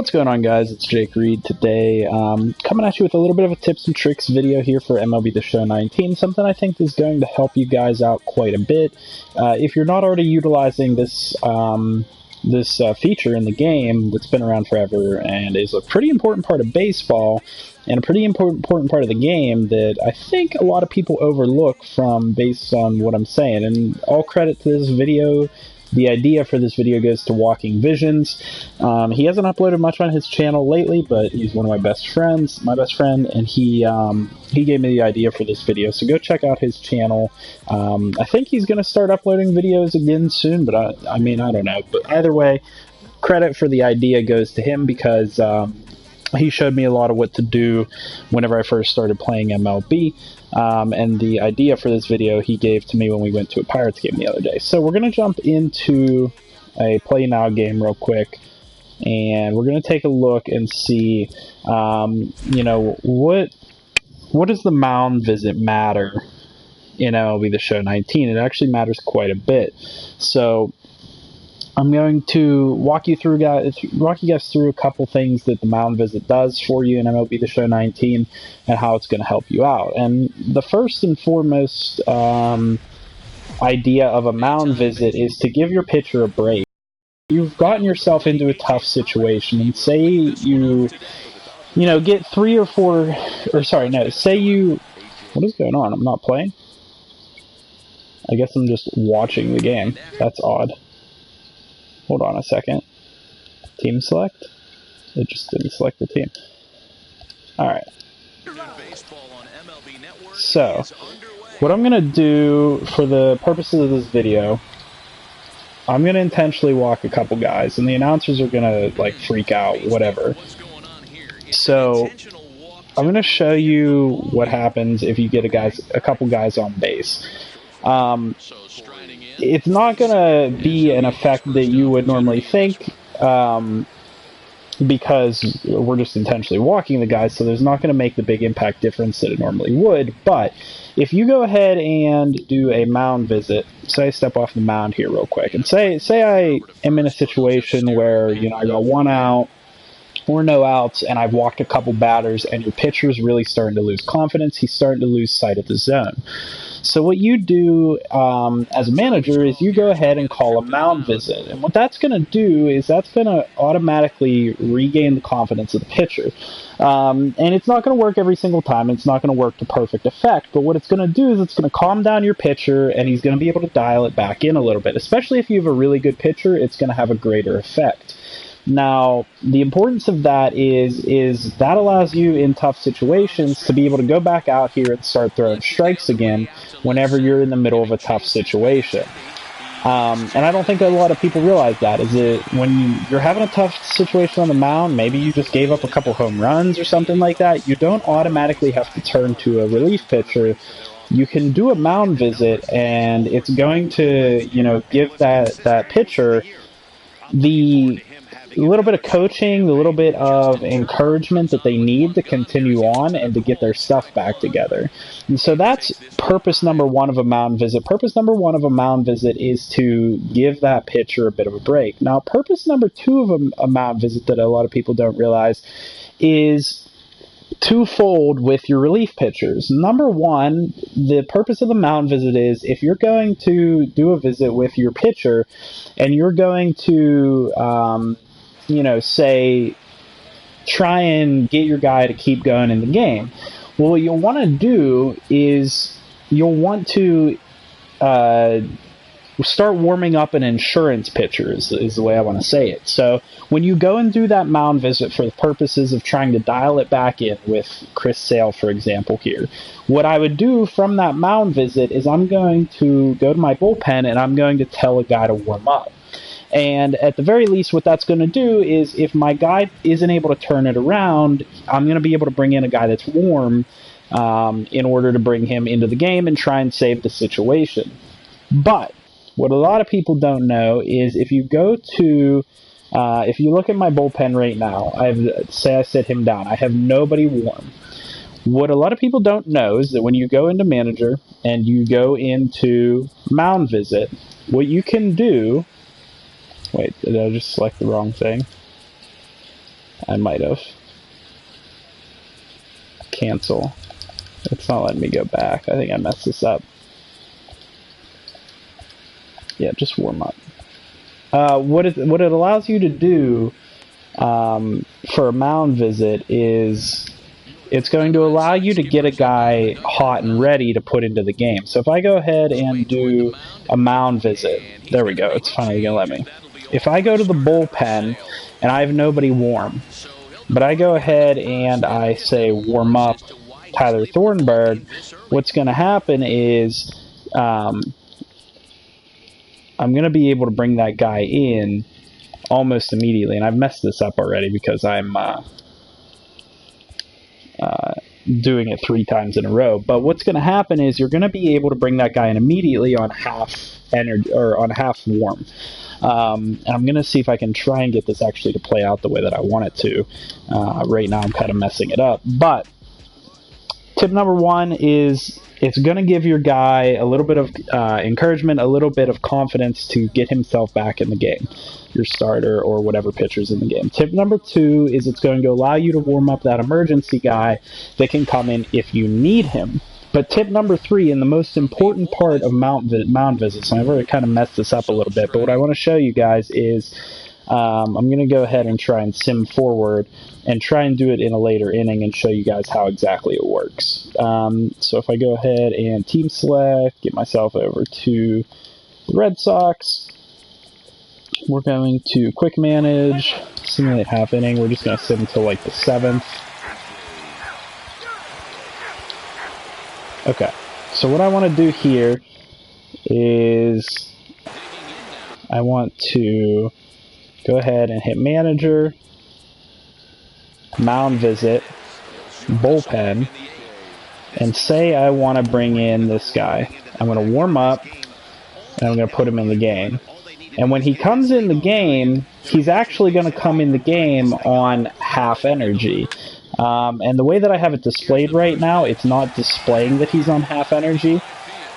What's going on, guys? It's Reid today, coming at you with a little bit of a tips and tricks video here for MLB The Show 19, something I think is going to help you guys out quite a bit. If you're not already utilizing this feature in the game that's been around forever and is a pretty important part of baseball and a pretty important part of the game that I think a lot of people overlook based on what I'm saying. And all credit to this video. The idea for this video goes to Walking Visions. He hasn't uploaded much on his channel lately, but he's one of my best friend, and he gave me the idea for this video. So go check out his channel. I think he's going to start uploading videos again soon, but I mean, I don't know. But either way, credit for the idea goes to him because he showed me a lot of what to do whenever I first started playing MLB. And the idea for this video he gave to me when we went to a Pirates game the other day. So we're going to jump into a Play Now game real quick, and we're going to take a look and see, you know, what does the mound visit matter in MLB The Show 19? It actually matters quite a bit. So I'm going to walk you guys through a couple things that the mound visit does for you in MLB The Show 19 and how it's going to help you out. And the first and foremost idea of a mound visit is to give your pitcher a break. You've gotten yourself into a tough situation, and say you get say you, what is going on? I'm not playing? I guess I'm just watching the game. That's odd. Hold on a second. Team select? It just didn't select the team. Alright. So, what I'm going to do for the purposes of this video, I'm going to intentionally walk a couple guys, and the announcers are going to, like, freak out, whatever. So, I'm going to show you what happens if you get a couple guys on base. It's not going to be an effect that you would normally think, because we're just intentionally walking the guys, so there's not going to make the big impact difference that it normally would. But if you go ahead and do a mound visit, say I step off the mound here real quick, and say I am in a situation where, I got one out or no outs, and I've walked a couple batters, and your pitcher's really starting to lose confidence. He's starting to lose sight of the zone. So what you do as a manager is you go ahead and call a mound visit. And what that's going to do is that's going to automatically regain the confidence of the pitcher. And it's not going to work every single time. It's not going to work to perfect effect. But what it's going to do is it's going to calm down your pitcher, and he's going to be able to dial it back in a little bit. Especially if you have a really good pitcher, it's going to have a greater effect. Now, the importance of that is that allows you in tough situations to be able to go back out here and start throwing strikes again whenever you're in the middle of a tough situation. And I don't think a lot of people realize that, is that when you're having a tough situation on the mound, maybe you just gave up a couple home runs or something like that, you don't automatically have to turn to a relief pitcher. You can do a mound visit, and it's going to, give that pitcher the little bit of coaching, the little bit of encouragement that they need to continue on and to get their stuff back together. And so that's purpose number one of a mound visit. Purpose number one of a mound visit is to give that pitcher a bit of a break. Now, purpose number two of a mound visit that a lot of people don't realize is twofold with your relief pitchers. Number one, the purpose of the mound visit is if you're going to do a visit with your pitcher and you're going to say, try and get your guy to keep going in the game. Well, what you'll want to do is you'll want to start warming up an insurance pitcher is the way I want to say it. So when you go and do that mound visit for the purposes of trying to dial it back in with Chris Sale, for example, here, what I would do from that mound visit is I'm going to go to my bullpen and I'm going to tell a guy to warm up. And at the very least, what that's going to do is if my guy isn't able to turn it around, I'm going to be able to bring in a guy that's warm in order to bring him into the game and try and save the situation. But what a lot of people don't know is if you go to, if you look at my bullpen right now, say I sit him down, I have nobody warm. What a lot of people don't know is that when you go into manager and you go into mound visit, what you can do, wait, did I just select the wrong thing? I might have. Cancel. It's not letting me go back. I think I messed this up. Yeah, just warm up. What it allows you to do for a mound visit is it's going to allow you to get a guy hot and ready to put into the game. So if I go ahead and do a mound visit, there we go, it's finally going to let me. If I go to the bullpen and I have nobody warm, but I go ahead and I say warm up Tyler Thornburg, what's going to happen is I'm going to be able to bring that guy in almost immediately. And I've messed this up already because I'm doing it 3 times in a row. But what's going to happen is you're going to be able to bring that guy in immediately on half energy or on half warm. And I'm going to see if I can try and get this actually to play out the way that I want it to. Right now I'm kind of messing it up. But tip number 1 is it's going to give your guy a little bit of encouragement, a little bit of confidence to get himself back in the game, your starter or whatever pitcher's in the game. Tip number 2 is it's going to allow you to warm up that emergency guy that can come in if you need him. But tip number 3, and the most important part of mound visits, and I've already kind of messed this up a little bit, but what I want to show you guys is I'm going to go ahead and try and sim forward and try and do it in a later inning and show you guys how exactly it works. So if I go ahead and team select, get myself over to the Red Sox, we're going to quick manage, simulate half inning. We're just going to sit until like the 7th. Okay, so what I want to do here is I want to go ahead and hit manager, mound visit, bullpen, and say I want to bring in this guy. I'm going to warm up, and I'm going to put him in the game. And when he comes in the game, he's actually going to come in the game on half energy. And the way that I have it displayed right now, it's not displaying that he's on half energy.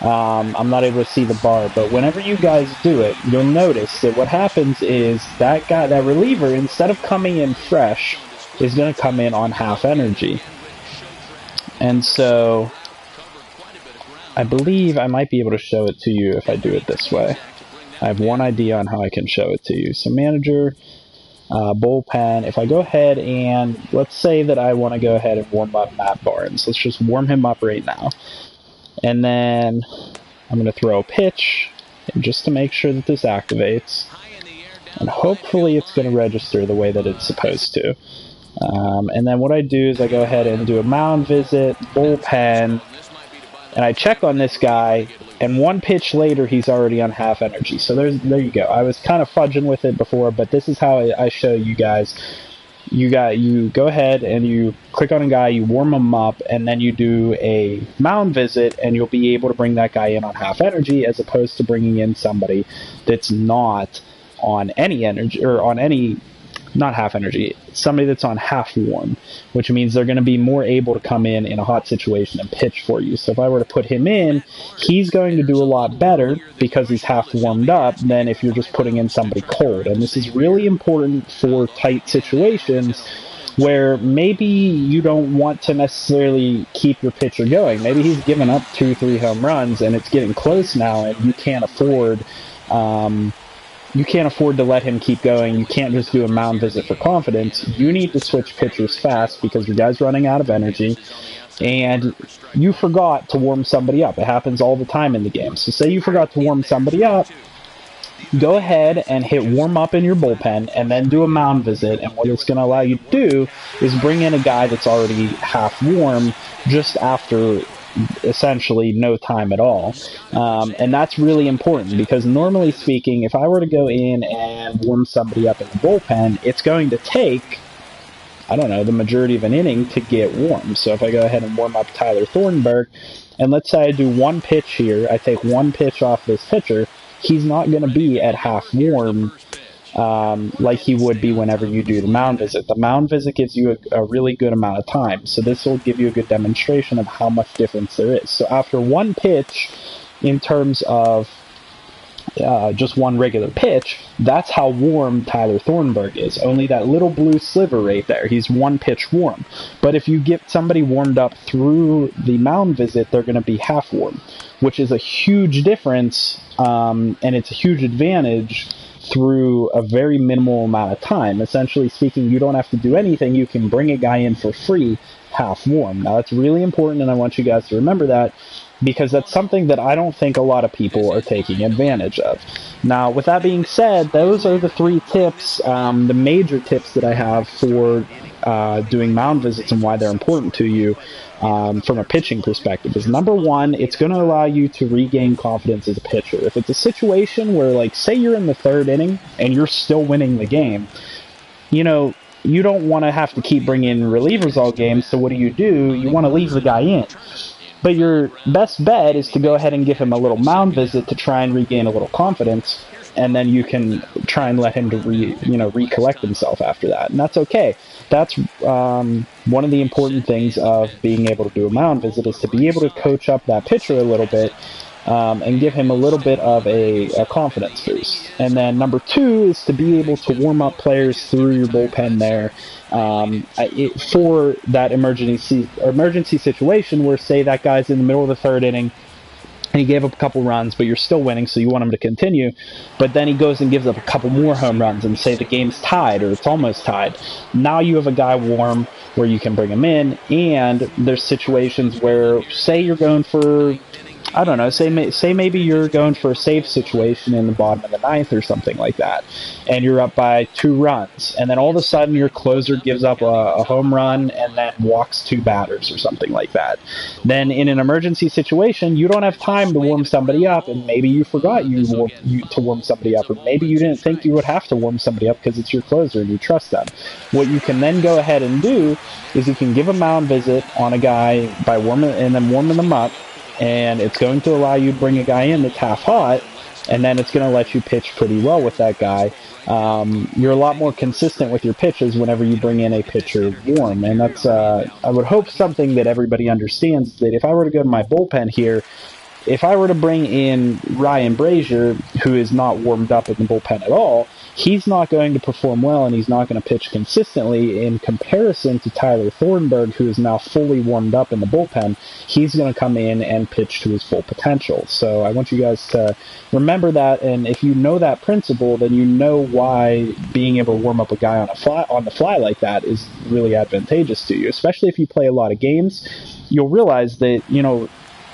I'm not able to see the bar, but whenever you guys do it, you'll notice that what happens is that guy, that reliever, instead of coming in fresh, is going to come in on half energy. And so I believe I might be able to show it to you if I do it this way. I have one idea on how I can show it to you. So manager, bullpen, if I go ahead and let's say that I want to go ahead and warm up Matt Barnes. Let's just warm him up right now. And then I'm going to throw a pitch just to make sure that this activates. And hopefully it's going to register the way that it's supposed to. And then what I do is I go ahead and do a mound visit, bullpen, and I check on this guy, and 1 pitch later he's already on half energy. So there you go. I was kind of fudging with it before, but this is how I show you guys. You go ahead and you click on a guy, you warm him up, and then you do a mound visit, and you'll be able to bring that guy in on half energy as opposed to bringing in somebody that's not on any energy, or on any, not half energy, somebody that's on half warm, which means they're going to be more able to come in a hot situation and pitch for you. So if I were to put him in, he's going to do a lot better because he's half warmed up than if you're just putting in somebody cold. And this is really important for tight situations where maybe you don't want to necessarily keep your pitcher going. Maybe he's given up 2-3 home runs and it's getting close now, and you can't afford to let him keep going. You can't just do a mound visit for confidence. You need to switch pitchers fast because your guy's running out of energy, and you forgot to warm somebody up. It happens all the time in the game. So say you forgot to warm somebody up, go ahead and hit warm up in your bullpen and then do a mound visit, and what it's going to allow you to do is bring in a guy that's already half warm just after essentially no time at all. And that's really important because normally speaking, if I were to go in and warm somebody up in the bullpen, it's going to take, I don't know, the majority of an inning to get warm. So if I go ahead and warm up Tyler Thornburg, and let's say I do 1 pitch here, I take 1 pitch off this pitcher, he's not going to be at half warm like he would be whenever you do the mound visit. The mound visit gives you a really good amount of time, so this will give you a good demonstration of how much difference there is. So after 1 pitch, in terms of just one regular pitch, that's how warm Tyler Thornburg is. Only that little blue sliver right there. He's one pitch warm. But if you get somebody warmed up through the mound visit, they're going to be half warm, which is a huge difference, and it's a huge advantage through a very minimal amount of time. Essentially speaking, you don't have to do anything. You can bring a guy in for free half warm. Now, that's really important, and I want you guys to remember that, because that's something that I don't think a lot of people are taking advantage of. Now, with that being said, those are the 3 tips, the major tips that I have for doing mound visits and why they're important to you from a pitching perspective. Is number 1, it's going to allow you to regain confidence as a pitcher. If it's a situation where, like, say you're in the 3rd inning and you're still winning the game, you know, you don't want to have to keep bringing in relievers all game, so what do? You want to leave the guy in. But your best bet is to go ahead and give him a little mound visit to try and regain a little confidence, and then you can try and let him to recollect himself after that, and that's okay. That's one of the important things of being able to do a mound visit, is to be able to coach up that pitcher a little bit and give him a little bit of a confidence boost. And then number 2 is to be able to warm up players through your bullpen there for that emergency situation where, say, that guy's in the middle of the 3rd inning and he gave up a couple runs, but you're still winning, so you want him to continue. But then he goes and gives up a couple more home runs, and say the game's tied or it's almost tied. Now you have a guy warm where you can bring him in, and there's situations where, say you're going for, I don't know, say maybe you're going for a save situation in the bottom of the 9th or something like that, and you're up by 2 runs, and then all of a sudden your closer gives up a home run and then walks 2 batters or something like that. Then in an emergency situation, you don't have time to warm somebody up, and maybe you forgot to warm somebody up, or maybe you didn't think you would have to warm somebody up because it's your closer and you trust them. What you can then go ahead and do is you can give a mound visit on a guy by warming them up, and it's going to allow you to bring a guy in that's half hot, and then it's going to let you pitch pretty well with that guy. You're a lot more consistent with your pitches whenever you bring in a pitcher warm, and that's, I would hope, something that everybody understands, that if I were to go to my bullpen here, if I were to bring in Ryan Brazier, who is not warmed up in the bullpen at all, he's not going to perform well, and he's not going to pitch consistently in comparison to Tyler Thornburg, who is now fully warmed up in the bullpen. He's going to come in and pitch to his full potential. So I want you guys to remember that, and if you know that principle, then you know why being able to warm up a guy on the fly like that is really advantageous to you, especially if you play a lot of games. You'll realize that,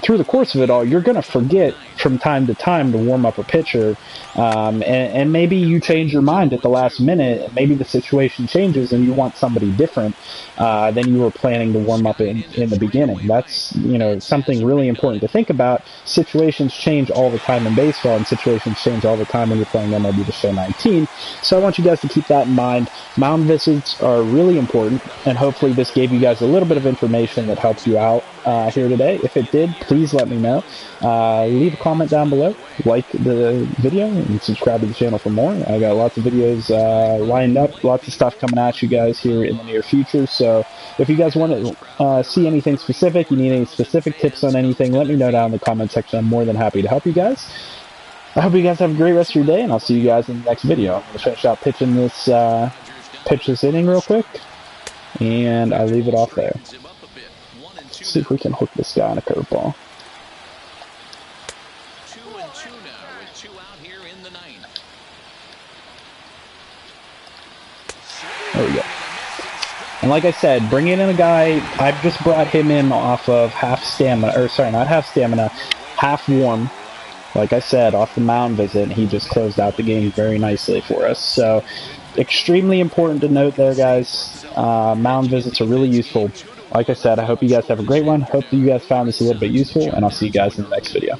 through the course of it all, you're going to forget from time to time to warm up a pitcher, and maybe you change your mind at the last minute. Maybe the situation changes and you want somebody different than you were planning to warm up in the beginning. That's something really important to think about. Situations change all the time in baseball, and situations change all the time when you're playing MLB The Show 19. So I want you guys to keep that in mind. Mound visits are really important, and hopefully this gave you guys a little bit of information that helps you out here today. If it did, please let me know. Leave a comment down below, like the video, and subscribe to the channel for more. I got lots of videos lined up, lots of stuff coming at you guys here in the near future. So if you guys want to see anything specific, you need any specific tips on anything, let me know down in the comment section. I'm more than happy to help you guys. I hope you guys have a great rest of your day, and I'll see you guys in the next video. I'm going to finish out pitching this inning real quick, and I leave it off there. Let's see if we can hook this guy on a curveball. 2-2 now with 2 out here in the 9th. There we go. And like I said, bringing in a guy, I've just brought him in off of half warm. Like I said, off the mound visit, and he just closed out the game very nicely for us. So, extremely important to note there, guys. Mound visits are really useful. Like I said, I hope you guys have a great one. Hope that you guys found this a little bit useful, and I'll see you guys in the next video.